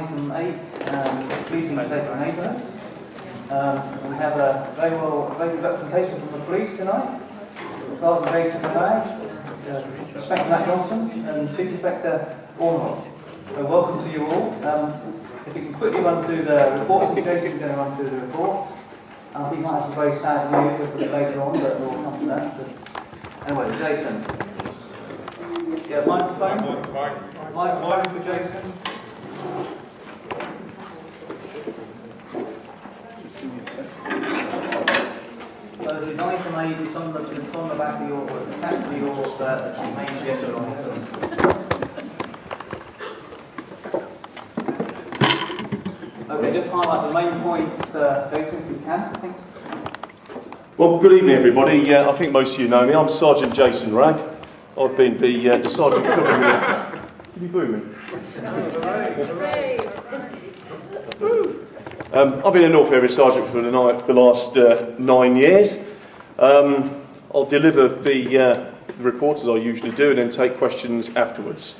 item 8, pleasing state of our neighbourhood. We have a very representation from the police tonight. Sergeant Jason Murray, Inspector Matt Johnson, and Chief Inspector Ornell. So welcome to you all. If you can quickly run through the report, Jason's going to run through the report. I think he might have some very sad news a bit later on, but we'll come to that. But anyway, Jason. Yeah, microphone. Microphone for Jason. So the item 8 is on the back of your, attached to your main gesture. Okay, just highlight the main points, Jason, if you can, thanks. Well, good evening, everybody. I think most of you know me. I'm Sergeant Jason Ragg. I've been the sergeant covering the... Can you boo me? I've been a North Area Sergeant for the last 9 years. I'll deliver the reports as I usually do and then take questions afterwards.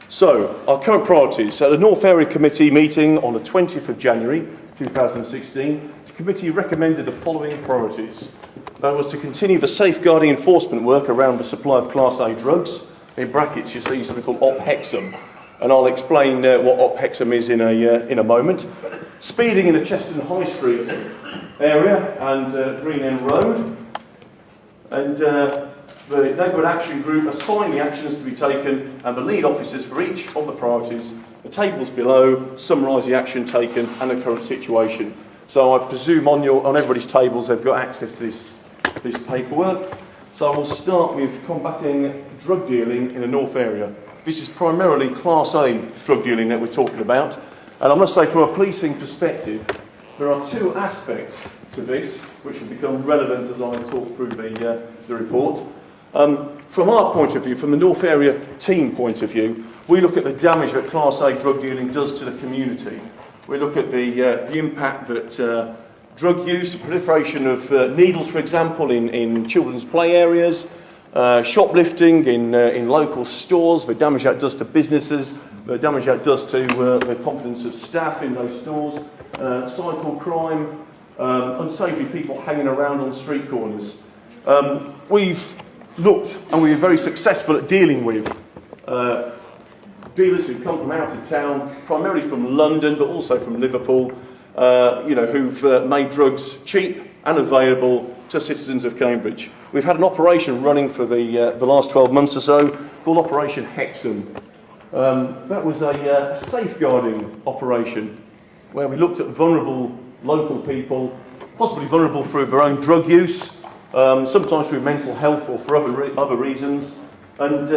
So, our current priorities. At the North Area Committee meeting on the 20th of January 2016, the committee recommended the following priorities. That was to continue the safeguarding enforcement work around the supply of Class A drugs. In brackets you see something called OPHEXM, and I'll explain what OPHEXM is in a moment. Speeding in the Chesterton High Street area and Green End Road. And the Neighbourhood Action Group assigned the actions to be taken and the lead officers for each of the priorities. The tables below summarise the action taken and the current situation. So I presume on everybody's tables they've got access to this paperwork. So we'll start with combating drug dealing in the North Area. This is primarily Class A drug dealing that we're talking about. And I must say, from a policing perspective, there are two aspects to this which will become relevant as I talk through the report. From our point of view, from the North Area team point of view, we look at the damage that Class A drug dealing does to the community. We look at the impact that drug use, the proliferation of needles, for example, in children's play areas, shoplifting in local stores, the damage that does to businesses, the damage that does to the confidence of staff in those stores, cycle crime, unsavoury people hanging around on street corners. We've looked and we've been very successful at dealing with dealers who come from out of town, primarily from London but also from Liverpool, who've made drugs cheap and available to citizens of Cambridge. We've had an operation running for the last 12 months or so called Operation Hexham. That was a safeguarding operation where we looked at vulnerable local people, possibly vulnerable through their own drug use, sometimes through mental health or for other reasons, and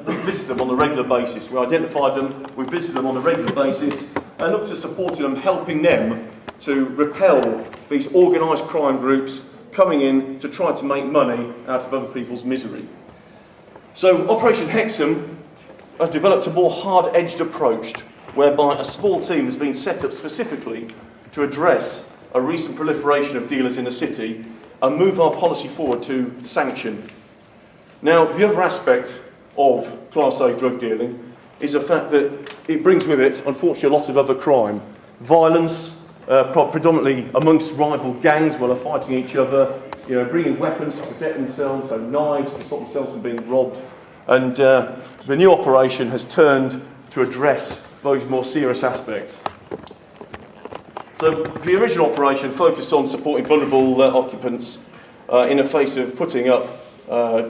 we visited them on a regular basis. We identified them, we visited them on a regular basis, and looked at supporting them, helping them to repel these organised crime groups coming in to try to make money out of other people's misery. So Operation Hexham has developed a more hard-edged approach whereby a small team has been set up specifically to address a recent proliferation of dealers in the city and move our policy forward to sanction. Now, the other aspect of Class A drug dealing is the fact that it brings with it, unfortunately, a lot of other crime. Violence, predominantly amongst rival gangs where they're fighting each other, bringing weapons to protect themselves, so knives to stop themselves from being robbed. And the new operation has turned to address those more serious aspects. So the original operation focused on supporting vulnerable occupants in the face of putting up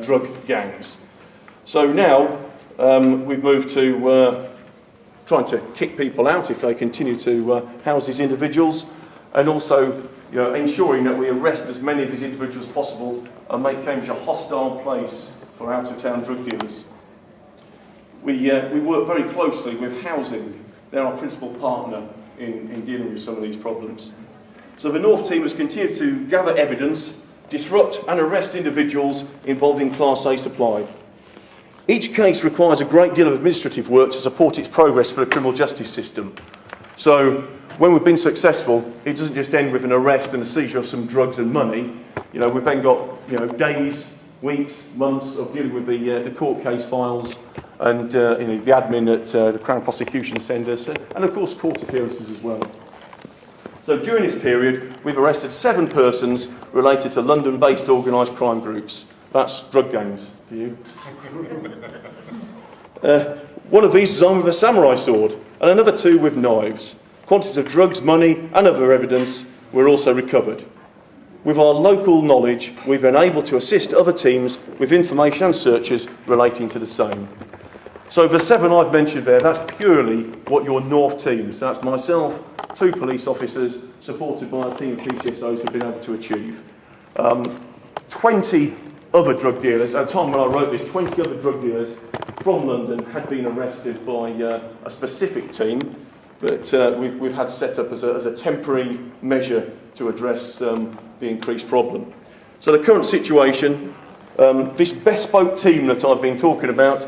drug gangs. So now we've moved to trying to kick people out if they continue to house these individuals, and also ensuring that we arrest as many of these individuals as possible and make Cambridge a hostile place for out-of-town drug dealers. We work very closely with Housing. They're our principal partner in dealing with some of these problems. So the North team has continued to gather evidence, disrupt and arrest individuals involved in Class A supply. Each case requires a great deal of administrative work to support its progress for the criminal justice system. So when we've been successful, it doesn't just end with an arrest and a seizure of some drugs and money. We've then got days, weeks, months of dealing with the court case files and the admin at the Crown Prosecution Centre, and of course court appearances as well. So during this period, we've arrested 7 persons related to London-based organised crime groups. That's drug gangs to you. One of these was armed with a samurai sword, and another 2 with knives. Quantities of drugs, money, and other evidence were also recovered. With our local knowledge, we've been able to assist other teams with information and searches relating to the same. So the 7 I've mentioned there, that's purely what your North teams, so that's myself, 2 police officers, supported by a team of PCSOs have been able to achieve. 20 other drug dealers, at the time when I wrote this, 20 other drug dealers from London had been arrested by a specific team that we've had set up as a temporary measure to address the increased problem. So the current situation, this bespoke team that I've been talking about,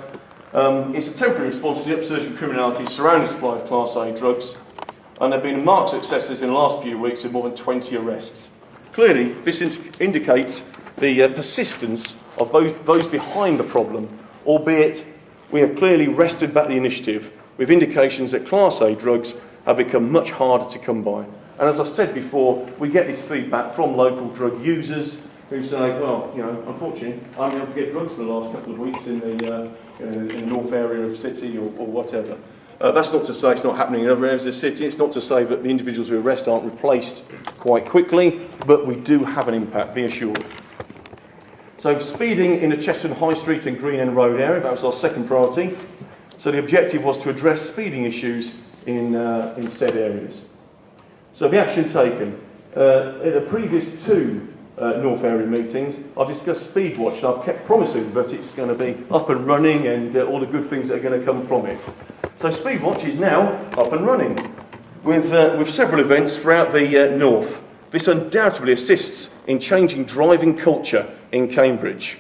is a temporary response to the upsurge in criminality surrounding the supply of Class A drugs, and there have been marked successes in the last few weeks with more than 20 arrests. Clearly, this indicates the persistence of those behind the problem, albeit we have clearly wrested back the initiative with indications that Class A drugs have become much harder to come by. And as I've said before, we get this feedback from local drug users who say, well, unfortunately, I'm able to get drugs for the last couple of weeks in the north area of the city or whatever. That's not to say it's not happening in other areas of the city. It's not to say that the individuals we arrest aren't replaced quite quickly, but we do have an impact, be assured. So speeding in the Cheshunt High Street and Green End Road area, that was our second priority. So the objective was to address speeding issues in said areas. So the action taken. At the previous 2 North area meetings, I've discussed Speedwatch, and I've kept promising that it's going to be up and running and all the good things that are going to come from it. So Speedwatch is now up and running with several events throughout the north. This undoubtedly assists in changing driving culture in Cambridge.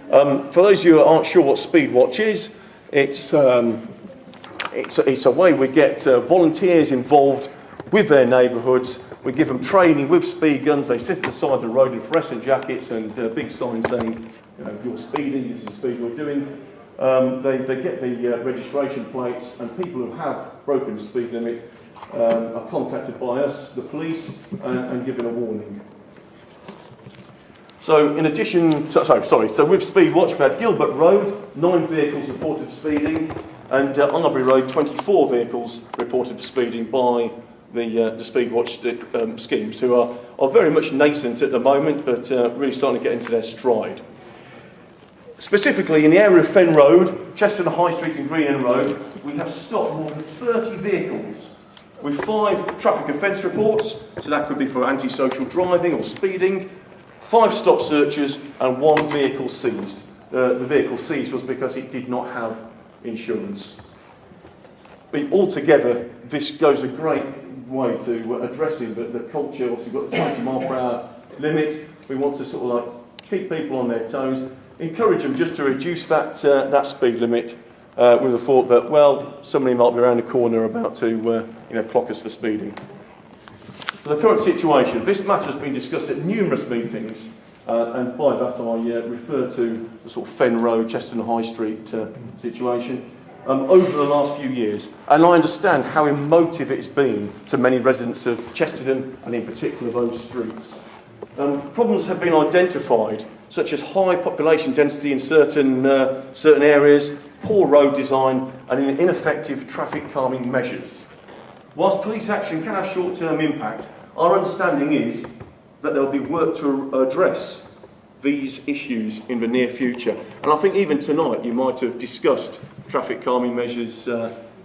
For those of you who aren't sure what Speedwatch is, it's a way we get volunteers involved with their neighbourhoods. We give them training with speed guns. They sit at the side of the road in fluorescent jackets and big signs saying, you're speeding, this is the speed you're doing. They get the registration plates, and people who have broken the speed limit are contacted by us, the police, and given a warning. So in addition to, so with Speedwatch, we've had Gilbert Road, 9 vehicles reported for speeding, and Arbury Road, 24 vehicles reported for speeding by the Speedwatch schemes, who are very much nascent at the moment, but really starting to get into their stride. Specifically, in the area of Fen Road, Cheshunt High Street and Green End Road, we have stopped more than 30 vehicles with 5 traffic offence reports, so that could be for antisocial driving or speeding, 5 stop searches and 1 vehicle seized. The vehicle seized was because it did not have insurance. But altogether, this goes a great way to addressing the culture. Obviously, we've got the 20 mile per hour limit. We want to sort of keep people on their toes, encourage them just to reduce that speed limit with the thought that, well, somebody might be around the corner about to clock us for speeding. So the current situation, this matter has been discussed at numerous meetings, and by that I refer to the sort of Fen Road, Cheshunt High Street situation. Over the last few years, and I understand how emotive it's been to many residents of Chesterton and in particular those streets. Problems have been identified, such as high population density in certain areas, poor road design and ineffective traffic calming measures. Whilst police action can have short-term impact, our understanding is that there will be work to address these issues in the near future. And I think even tonight you might have discussed traffic calming measures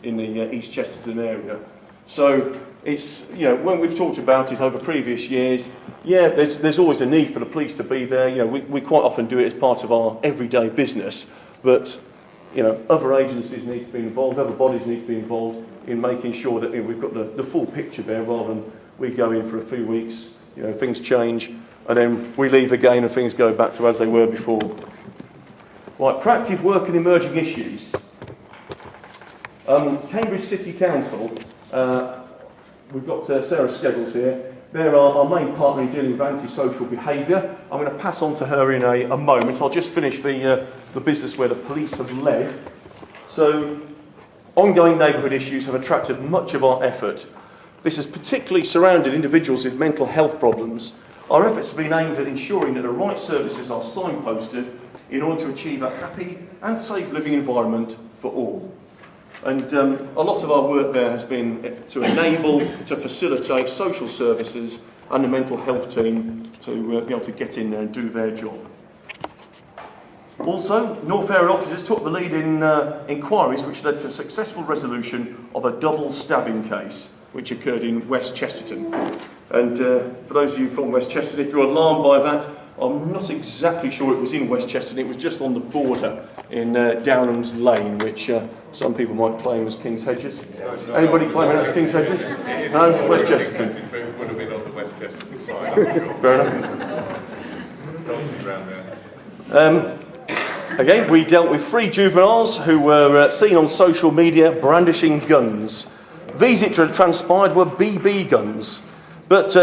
in the East Chesterton area. So it's, when we've talked about it over previous years, there's always a need for the police to be there. We quite often do it as part of our everyday business, but other agencies need to be involved, other bodies need to be involved in making sure that we've got the full picture there, rather than we go in for a few weeks, things change, and then we leave again and things go back to as they were before. Right, proactive work and emerging issues. Cambridge City Council, we've got Sarah Skeggles here. They're our main partner in dealing with antisocial behaviour. I'm going to pass on to her in a moment. I'll just finish the business where the police have led. So, ongoing neighbourhood issues have attracted much of our effort. This has particularly surrounded individuals with mental health problems. Our efforts have been aimed at ensuring that the right services are signposted in order to achieve a happy and safe living environment for all. And a lot of our work there has been to enable, to facilitate social services and the mental health team to be able to get in there and do their job. Also, North Area officers took the lead in inquiries which led to a successful resolution of a double stabbing case which occurred in West Chesterton. And for those of you from West Chesterton, if you're alarmed by that, I'm not exactly sure it was in West Chesterton. It was just on the border in Downham's Lane, which some people might claim as King's Hedges. Anybody claiming that's King's Hedges? No? West Chesterton. It would have been on the West Chesterton side, I'm sure. Fair enough. Around there. Again, we dealt with 3 juveniles who were seen on social media brandishing guns. These, it transpired, were BB guns. But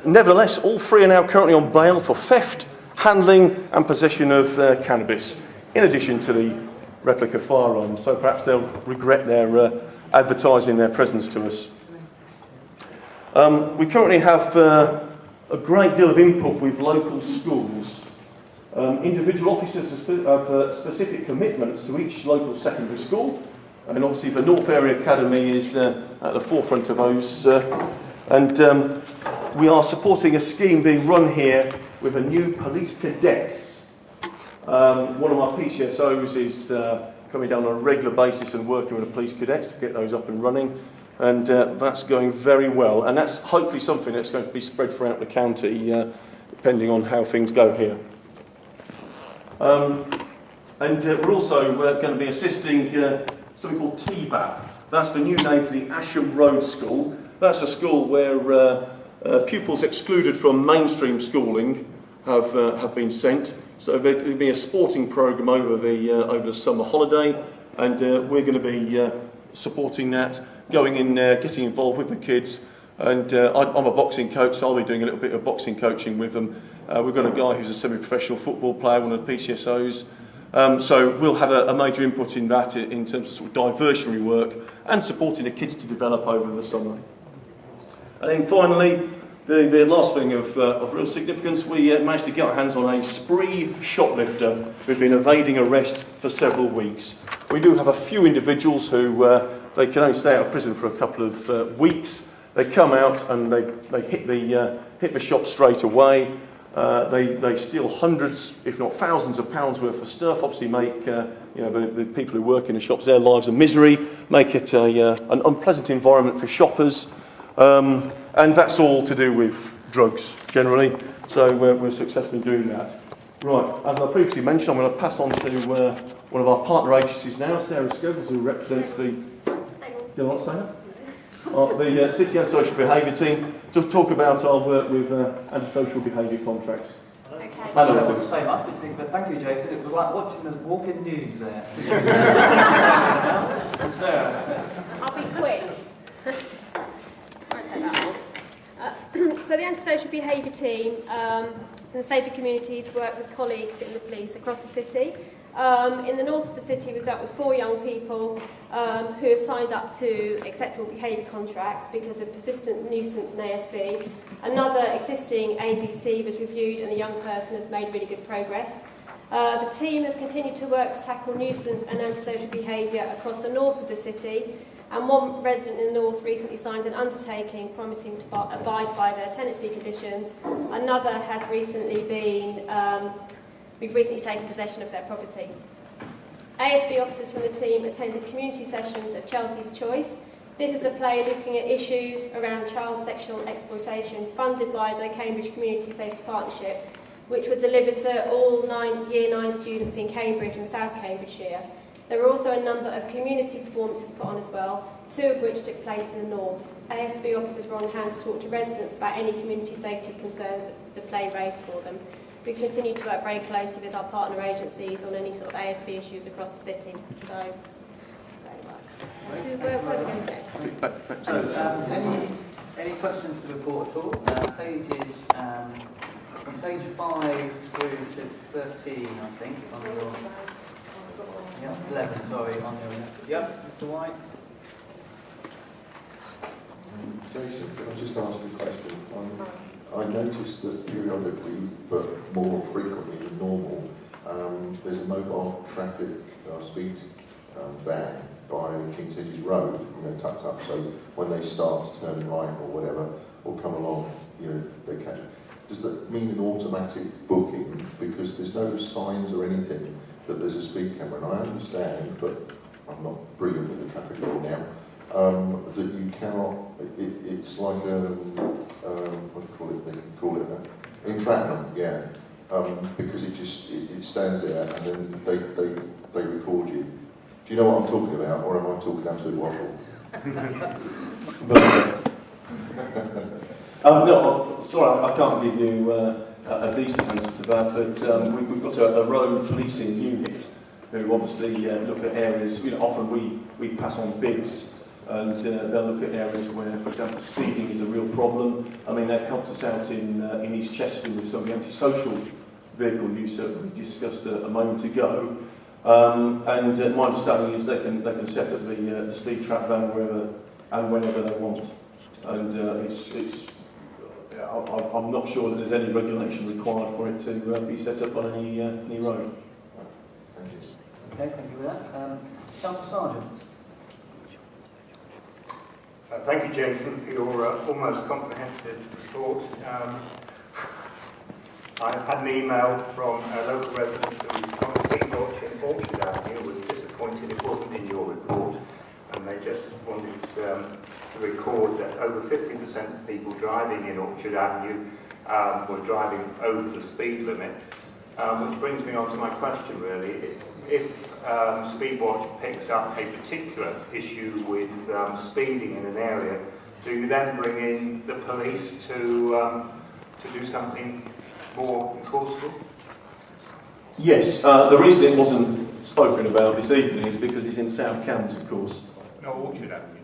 nevertheless, all 3 are now currently on bail for theft, handling and possession of cannabis, in addition to the replica firearms. So perhaps they'll regret their advertising their presence to us. We currently have a great deal of input with local schools. Individual officers have specific commitments to each local secondary school, and obviously the North Area Academy is at the forefront of those. And we are supporting a scheme being run here with a new police cadets. One of my PCSOs is coming down on a regular basis and working with the police cadets to get those up and running, and that's going very well. And that's hopefully something that's going to be spread throughout the county, depending on how things go here. We're also going to be assisting something called TBAP. That's the new name for the Asham Road School. That's a school where pupils excluded from mainstream schooling have been sent. So there'll be a sporting programme over the summer holiday, and we're going to be supporting that, going in there, getting involved with the kids. And I'm a boxing coach, so I'll be doing a little bit of boxing coaching with them. We've got a guy who's a semi-professional football player, one of the PCSOs. So we'll have a major input in that in terms of sort of diversionary work and supporting the kids to develop over the summer. And then finally, the last thing of real significance, we managed to get our hands on a spree shoplifter who'd been evading arrest for several weeks. We do have a few individuals who they can only stay out of prison for a couple of weeks. They come out and they hit the shop straight away. They steal hundreds, if not thousands of pounds worth of stuff, obviously make the people who work in the shops, their lives a misery, make it an unpleasant environment for shoppers, and that's all to do with drugs generally, so we're successfully doing that. Right, as I previously mentioned, I'm going to pass on to one of our partner agencies now, Sarah Scobles, who represents the City Antisocial Behaviour team, to talk about our work with antisocial behaviour contracts. Okay. I don't know what to say much, but thank you, Jason. It was like watching the walking news there. I'll be quick. Won't take that long. So the antisocial behaviour team in the Safer Communities work with colleagues in the police across the city. In the north of the city, we've dealt with 4 young people who have signed up to acceptable behaviour contracts because of persistent nuisance and ASB. Another existing ABC was reviewed and the young person has made really good progress. The team have continued to work to tackle nuisance and antisocial behaviour across the north of the city, and one resident in the north recently signed an undertaking promising to abide by their tenancy conditions. Another has recently been we've recently taken possession of their property. ASB officers from the team attended community sessions of Chelsea's Choice. This is a play looking at issues around child sexual exploitation funded by the Cambridge Community Safety Partnership, which were delivered to all Year 9 students in Cambridge and South Cambridgeshire. There were also a number of community performances put on as well, 2 of which took place in the north. ASB officers were on hand to talk to residents about any community safety concerns that the play raised for them. We continue to work very closely with our partner agencies on any sort of ASB issues across the city. So, where are we going next? Any questions to the report at all? Pages from page 5 through to 13, I think. On your Yeah, 11, sorry, on your left. Yep, Mr. White. Jason, can I just ask a question? I noticed that periodically, but more frequently than normal, there's a mobile traffic speed ban by King's Hedges Road, tucked up, so when they start to turn right or whatever, or come along, they catch it. Does that mean an automatic booking? Because there's no signs or anything that there's a speed camera, and I understand, but I'm not brilliant with the traffic law now, that you cannot, it's like what do you call it? They call it entrapment, yeah. Because it stands there and then they record you. Do you know what I'm talking about, or am I talking absolute waffle? No, sorry, I can't give you a decent answer to that, but we've got a road policing unit who obviously look at areas, often we pass on bids, and they'll look at areas where, for example, speeding is a real problem. I mean, they've helped us out in East Chester with some of the antisocial vehicle use that we discussed a moment ago. And my understanding is they can set up the speed trap van wherever and whenever they want. And I'm not sure that there's any regulation required for it to be set up on any road. Thank you. Okay, thank you for that. Councillor Sargent. Thank you, Jason, for your almost comprehensive report. I've had an email from a local resident who on a speed watch in Orchard Avenue was disappointed it wasn't in your report, and they just wanted to record that over 50% of people driving in Orchard Avenue were driving over the speed limit, which brings me on to my question really. If Speedwatch picks up a particular issue with speeding in an area, do you then bring in the police to do something more enforceable? Yes, the reason it wasn't spoken about this evening is because it's in South Cambs, of course. No, Orchard Avenue.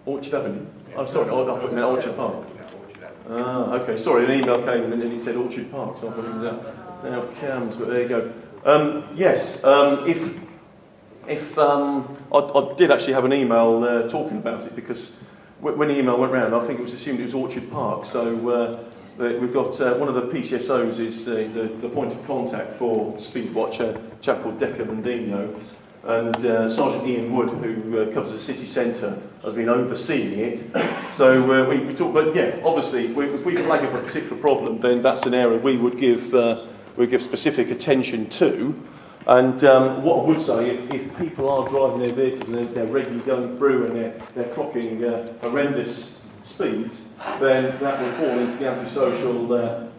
Orchard Avenue? Yeah. Oh, sorry, I thought it meant Orchard Park. No, Orchard Avenue. Okay, sorry, an email came and it said Orchard Park, so I thought it was South Cambs, but there you go. Yes, I did actually have an email talking about it, because when the email went round, I think it was assumed it was Orchard Park, so we've got one of the PCSOs is the point of contact for Speedwatch, a chap called Deca Mendino, and Sergeant Ian Wood, who covers the city centre, has been overseeing it. So we talk, but yeah, obviously, if we flag up a particular problem, then that's an area we would give specific attention to. And what I would say, if people are driving their vehicles and they're regularly going through and they're clocking horrendous speeds, then that will fall into the antisocial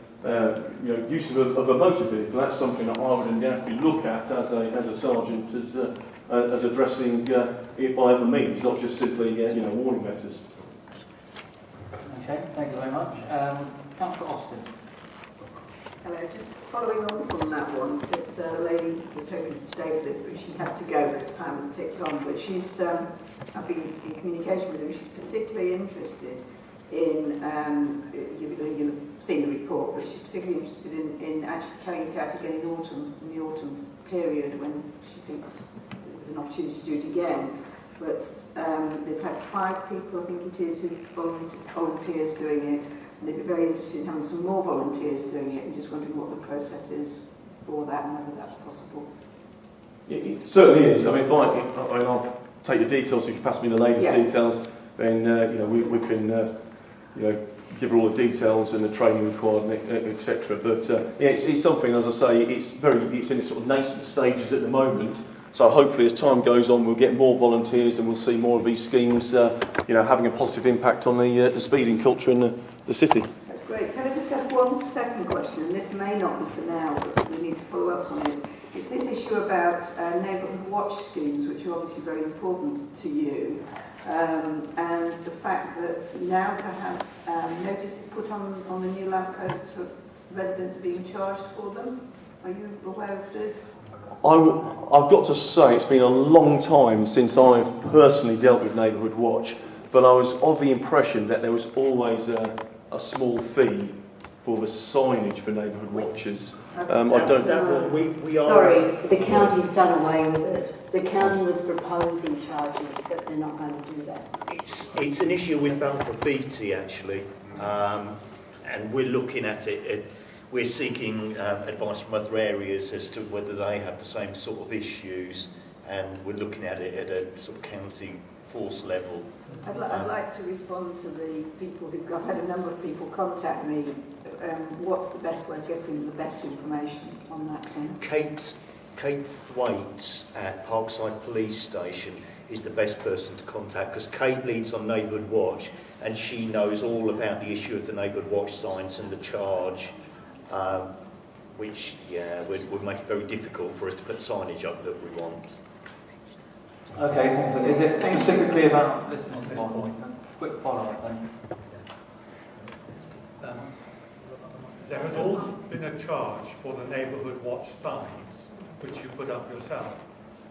use of a motor vehicle. That's something that I would definitely look at as a sergeant as addressing it by other means, not just simply warning letters. Okay, thank you very much. Councillor Austin. Hello, just following on from that one, because the lady was hoping to stay with us, but she had to go because time had ticked on. But she's, I've been in communication with her. She's particularly interested in, you've seen the report, but she's particularly interested in actually carrying it out again in the autumn period, when she thinks there's an opportunity to do it again. But they've had 5 people, I think it is, who volunteers doing it. And they'd be very interested in having some more volunteers doing it, and just wondering what the process is for that and whether that's possible. It certainly is. I mean, I'll take the details. If you pass me the latest details, then we can give her all the details and the training required, etc. But it's something, as I say, it's in its sort of nascent stages at the moment. So hopefully, as time goes on, we'll get more volunteers and we'll see more of these schemes, having a positive impact on the speeding culture in the city. That's great. Can I just ask one second question? And this may not be for now, but we need to follow up on it. It's this issue about neighbourhood watch schemes, which are obviously very important to you, and the fact that now to have notices put on the new lampposts, so residents are being charged for them. Are you aware of this? I've got to say, it's been a long time since I've personally dealt with Neighbourhood Watch, but I was of the impression that there was always a small fee for the signage for neighbourhood watches. I don't. We are. Sorry, the county's done away with it. The county was proposing charging it, but they're not going to do that. It's an issue with Balfour Beatty actually, and we're looking at it. We're seeking advice from other areas as to whether they have the same sort of issues, and we're looking at it at a sort of county force level. I'd like to respond to the people who've I've had a number of people contact me. What's the best way of getting the best information on that thing? Kate Thwaites at Parkside Police Station is the best person to contact, because Kate leads on Neighbourhood Watch and she knows all about the issue of the Neighbourhood Watch signs and the charge, which would make it very difficult for us to put signage up that we want. Okay, is it specifically about this one? Quick follow-up then. There has always been a charge for the neighbourhood watch signs, which you put up yourself.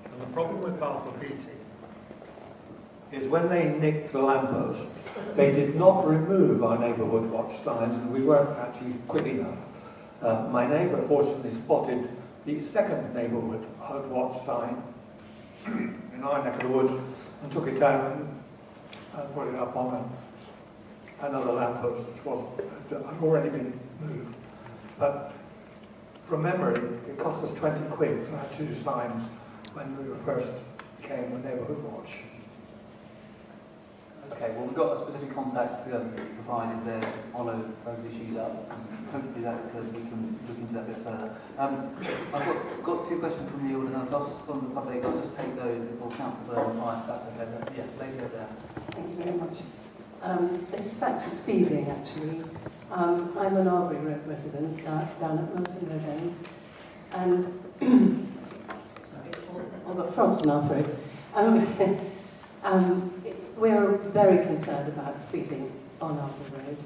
And the problem with Balfour Beatty is when they nicked the lamppost, they did not remove our neighbourhood watch signs, and we weren't actually quick enough. My neighbour fortunately spotted the second neighbourhood watch sign in our neck of the woods and took it down and put it up on another lamppost which had already been moved. But from memory, it cost us 20 quid for our 2 signs when we first became the neighbourhood watch. Okay, well, we've got a specific contact provided there to follow those issues up. Hopefully we can look into that a bit further. I've got 2 questions from the audience, from the public. I'll just take those before Councillor Byrne replies, if that's okay. Yeah, lady over there. Thank you very much. This is back to speeding, actually. I'm an Albury Road resident down at Milton Road End, and sorry, I've got frogs in our throat. We're very concerned about speeding on Albury Road.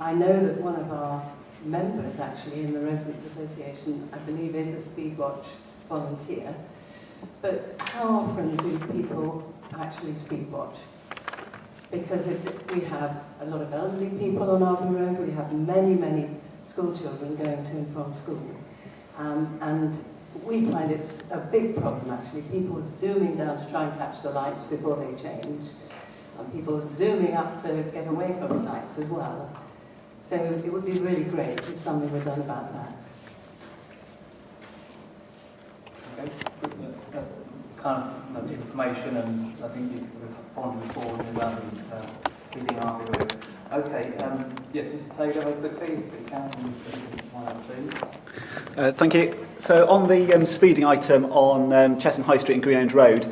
I know that one of our members, actually, in the Residents Association, I believe, is a Speed Watch volunteer. But how often do people actually speed watch? Because we have a lot of elderly people on Albury Road, we have many, many school children going to and from school. And we find it's a big problem, actually. People zooming down to try and catch the lights before they change, and people zooming up to get away from the lights as well. So it would be really great if something were done about that. Okay, kind of information, and I think you've responded before about feeding Albury Road. Okay, yes, Mr. Taylor, very quickly, if you can, thank you. So on the speeding item on Cheshunt High Street and Green End Road,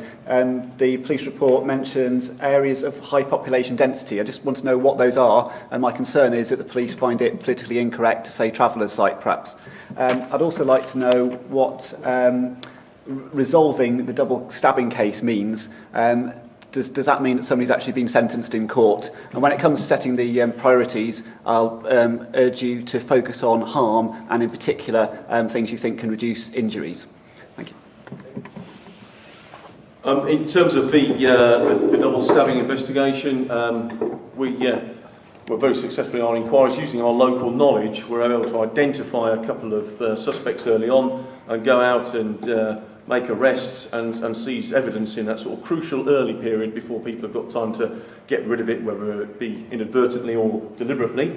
the police report mentions areas of high population density. I just want to know what those are, and my concern is that the police find it politically incorrect to say travellers' site, perhaps. I'd also like to know what resolving the double stabbing case means. Does that mean that somebody's actually been sentenced in court? And when it comes to setting the priorities, I'll urge you to focus on harm and in particular things you think can reduce injuries. Thank you. In terms of the double stabbing investigation, we're very successful in our inquiries. Using our local knowledge, we're able to identify a couple of suspects early on and go out and make arrests and seize evidence in that sort of crucial early period before people have got time to get rid of it, whether it be inadvertently or deliberately.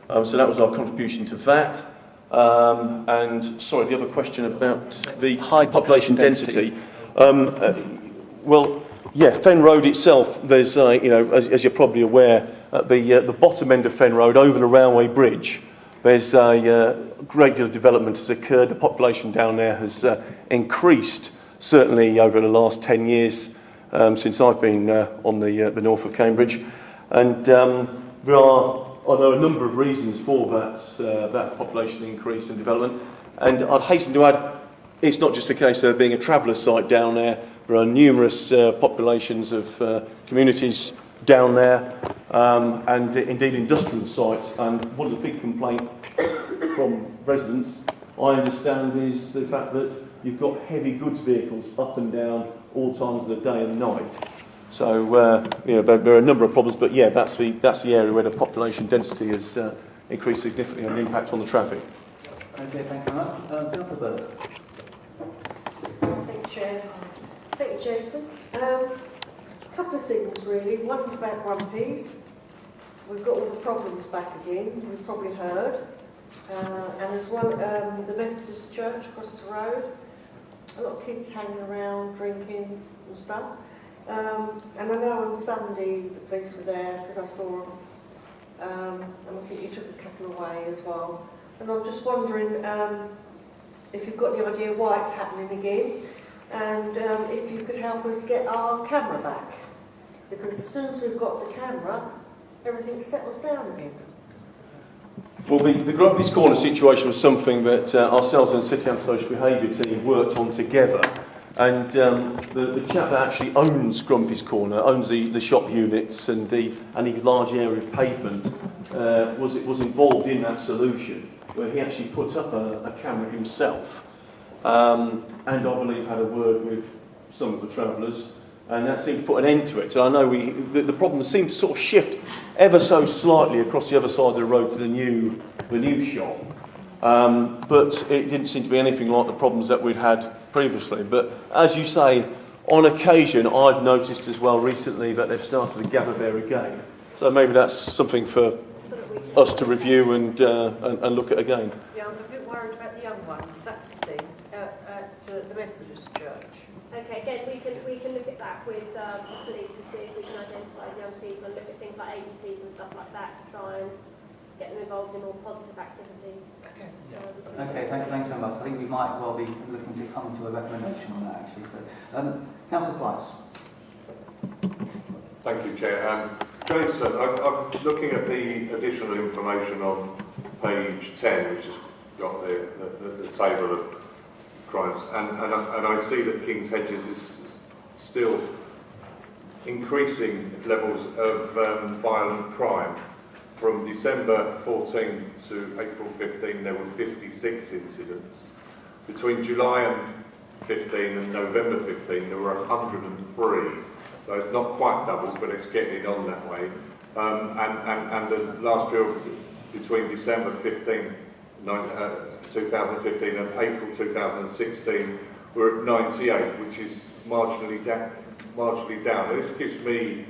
So that was our contribution to that. And sorry, the other question about the high population density. Well, yeah, Fen Road itself, there's, as you're probably aware, at the bottom end of Fen Road, over the railway bridge, there's a great deal of development has occurred. The population down there has increased, certainly over the last 10 years since I've been on the north of Cambridge. And there are, I know, a number of reasons for that population increase and development. And I'd hasten to add, it's not just a case of there being a traveller site down there. There are numerous populations of communities down there, and indeed industrial sites. And one of the big complaints from residents, I understand, is the fact that you've got heavy goods vehicles up and down all times of the day and night. So there are a number of problems, but yeah, that's the area where the population density has increase significantly and impact on the traffic. Okay, thank you very much. Councillor Burt. Thank you, Chair. Thank you, Jason. A couple of things, really. One's about Grumpy's. We've got all the problems back again, we've probably heard. And as well, the Methodist Church across the road. A lot of kids hanging around, drinking and stuff. And I know on Sunday the police were there because I saw them. And I think you took a couple away as well. And I'm just wondering if you've got any idea why it's happening again, and if you could help us get our camera back. Because as soon as we've got the camera, everything settles down again. Well, the Grumpy's Corner situation was something that ourselves and the City Antisocial Behaviour team worked on together. And the chap that actually owns Grumpy's Corner, owns the shop units and any large area of pavement, was involved in that solution, where he actually put up a camera himself, and I believe had a word with some of the travellers, and that seemed to put an end to it. And I know the problem seemed to sort of shift ever so slightly across the other side of the road to the new shop, but it didn't seem to be anything like the problems that we'd had previously. But as you say, on occasion I've noticed as well recently that they've started to gather there again. So maybe that's something for us to review and look at again. Yeah, I'm a bit worried about the young ones, that's the thing, at the Methodist Church. Okay, again, we can look at that with the police and see if we can identify young people and look at things like ABCs and stuff like that to try and get them involved in more positive activities. Okay. Okay, thanks so much. I think we might well be looking to come to a recommendation on that, actually. So, Councillor Price. Thank you, Chair. Jason, I'm looking at the additional information on page 10, which has got the table of crimes, and I see that King's Hedges is still increasing levels of violent crime. From December 14 to April 15, there were 56 incidents. Between July and 15 and November 15, there were 103. So it's not quite double, but it's getting on that way. And the last period between December 2015 and April 2016, we're at 98, which is marginally down. This gives me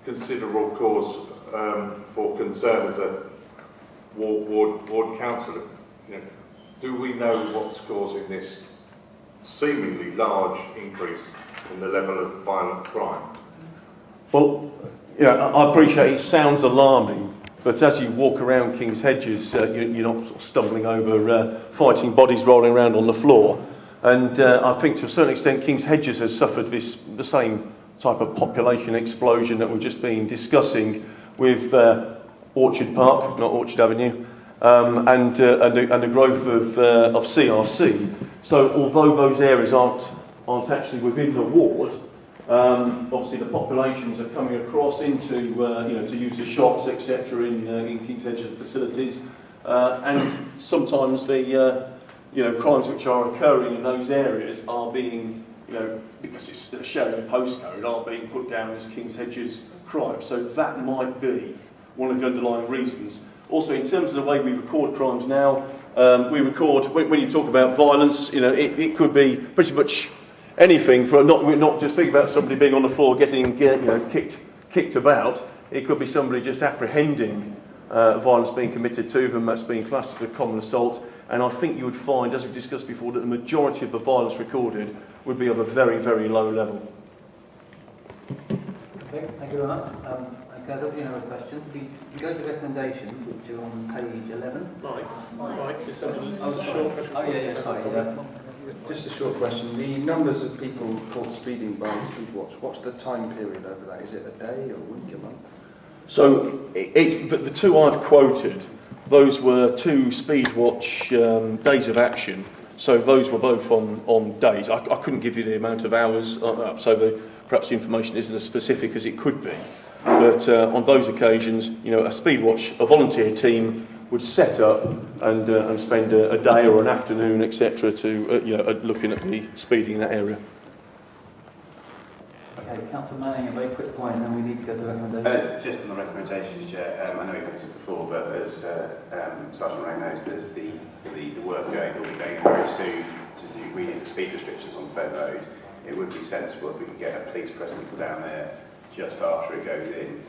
considerable cause for concern as a ward councillor. Do we know what's causing this seemingly large increase in the level of violent crime? Well, I appreciate it sounds alarming, but as you walk around King's Hedges, you're not sort of stumbling over fighting bodies rolling around on the floor. And I think to a certain extent King's Hedges has suffered the same type of population explosion that we've just been discussing with Orchard Park, not Orchard Avenue, and the growth of CRC. So although those areas aren't actually within the ward, obviously the populations are coming across into to use the shops, etc. in King's Hedges facilities, and sometimes the crimes which are occurring in those areas are being because it's a sharing postcode, are being put down as King's Hedges crime. So that might be one of the underlying reasons. Also, in terms of the way we record crimes now, we record when you talk about violence. It could be pretty much anything. We're not just thinking about somebody being on the floor getting kicked about. It could be somebody just apprehending violence being committed to them. That's being classed as a common assault. And I think you would find, as we discussed before, that the majority of the violence recorded would be of a very, very low level. Okay, thank you very much. Okay, I don't think you have a question. We go to recommendations, which are on page 11. Mike, just a short question. Oh, yeah, sorry. Just a short question. The numbers of people caught speeding by speed watch, what's the time period over that? Is it a day, or a week, a month? So the two I've quoted, those were 2 speed watch days of action. So those were both on days. I couldn't give you the amount of hours, so perhaps the information isn't as specific as it could be. But on those occasions, a speed watch, a volunteer team would set up and spend a day or an afternoon, etc., to looking at the speeding in that area. Okay, Okay, Councillor Manning, a very quick point, and then we need to go to recommendations. Just on the recommendations, Chair, I know we've had this before, but as Sergeant Ray knows, there's the work will be going very soon to do reading the speed restrictions on Fen Road. It would be sensible if we could get a police presence down there just after it goes in.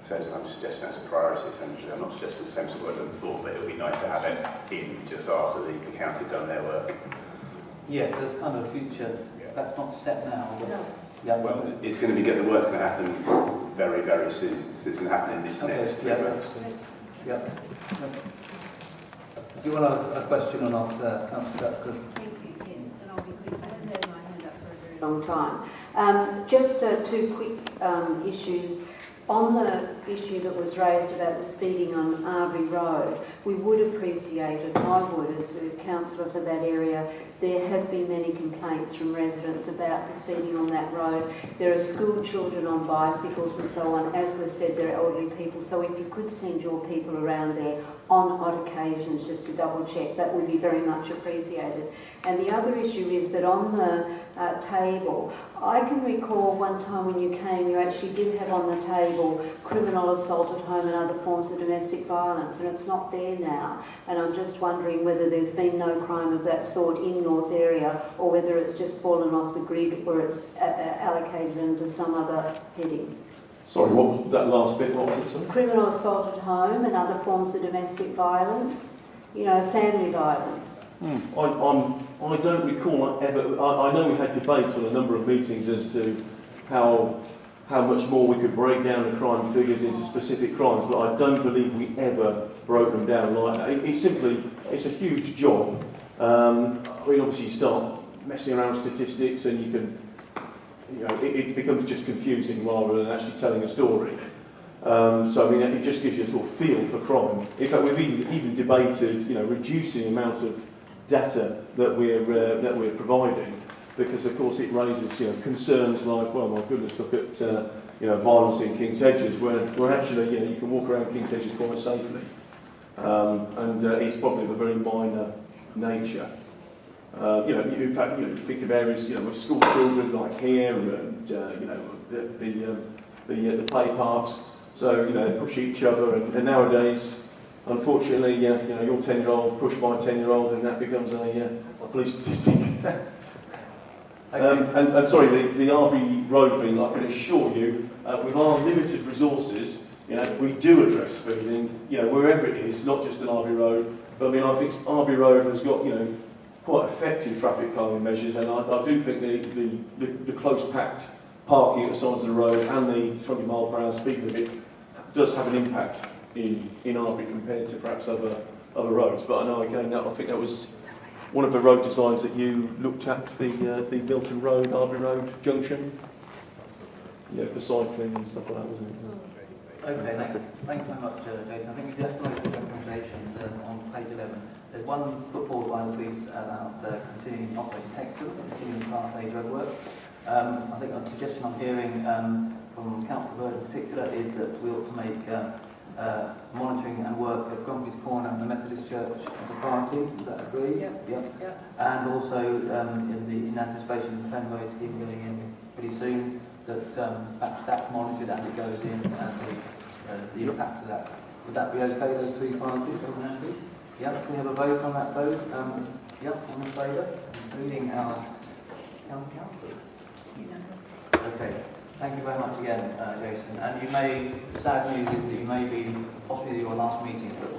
So I'm suggesting that's a priority, essentially. I'm not suggesting the same sort of work before, but it would be nice to have it in just after the county have done their work. Yes, so it's kind of a future, that's not set now. But yeah, well, it's going to be good. The work's going to happen very, very soon. So it's going to happen in this next 3 months. Yeah. Do you want a question or not, Councillor? Thank you, yes, and I'll be quick. I haven't had my hand up for a very long time. Just two quick issues. On the issue that was raised about the speeding on Arbury Road, we would appreciate it, I would, as a councillor for that area. There have been many complaints from residents about the speeding on that road. There are school children on bicycles and so on. As was said, there are elderly people. So if you could send your people around there on odd occasions just to double check, that would be very much appreciated. And the other issue is that on the table, I can recall one time when you came, you actually did have on the table criminal assault at home and other forms of domestic violence, and it's not there now. And I'm just wondering whether there's been no crime of that sort in North area, or whether it's just fallen off the grid where it's allocated under some other heading. Sorry, what was that last bit? What was it, sorry? Criminal assault at home and other forms of domestic violence, you know, family violence. I don't recall ever. I know we had debates on a number of meetings as to how much more we could break down the crime figures into specific crimes, but I don't believe we ever broke them down like that. It's a huge job. I mean, obviously you start messing around with statistics and you can, you know, it becomes just confusing rather than actually telling a story. So I mean, it just gives you a sort of feel for crime. In fact, we've even debated, you know, reducing the amount of data that we're providing, because of course it raises, you know, concerns like, well, my goodness, look at you know, violence in King's Hedges, where actually, you know, you can walk around King's Hedges quite safely, and it's probably of a very minor nature. You know, in fact, you know, you think of areas, you know, with school children like here, and you know, the play parks. So you know, they push each other, and nowadays, unfortunately, you know, your 10-year-old pushed by a 10-year-old, and that becomes a police statistic. And sorry, the RB Road thing, I can assure you, with our limited resources, you know, we do address speeding, you know, wherever it is, not just an RB Road. But I mean, I think RB Road has got, you know, quite effective traffic calming measures, and I do think the close packed parking at the sides of the road and the 20-mile-per-hour speed limit does have an impact in Arbury compared to perhaps other roads. But I know again that I think that was one of the road designs that you looked at, the Milton Road, Arbury Road junction. Yeah, the cycling and stuff like that, wasn't it? Okay, thank you very much, Jason. I think we just noticed the recommendations on page 11. There's one put forward by the police about continuing Operation Texel, continuing Class A road work. I think a suggestion I'm hearing from Councillor Bird in particular is that we ought to make monitoring and work at Grumpy's Corner and the Methodist Church as a priority. Is that agreed? Yep. And also in anticipation of the Fen Road scheme going in pretty soon, that that's monitored as it goes in and the impact of that. Would that be okay, those three priorities? Everyone happy? Yep. We have a vote on that vote. Yep, all in favour, including our councillors. Okay. Thank you very much again, Jason. And you may, sad news is that you may be possibly your last meeting, but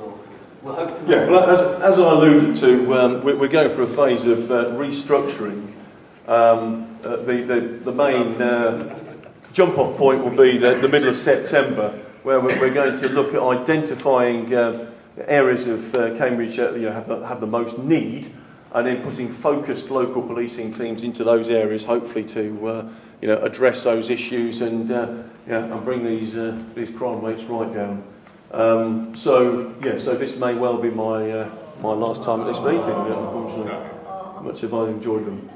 we'll hope. Yeah, well, as I alluded to, we're going for a phase of restructuring. The main jump-off point will be the middle of September, where we're going to look at identifying areas of Cambridge that have the most need, and then putting focused local policing teams into those areas, hopefully to address those issues and bring these crime rates right down. So this may well be my last time at this meeting. Unfortunately, much have I enjoyed them.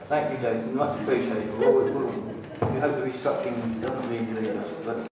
Thank you, Jason. Much appreciated. We hope the restructuring doesn't mean you leave us, but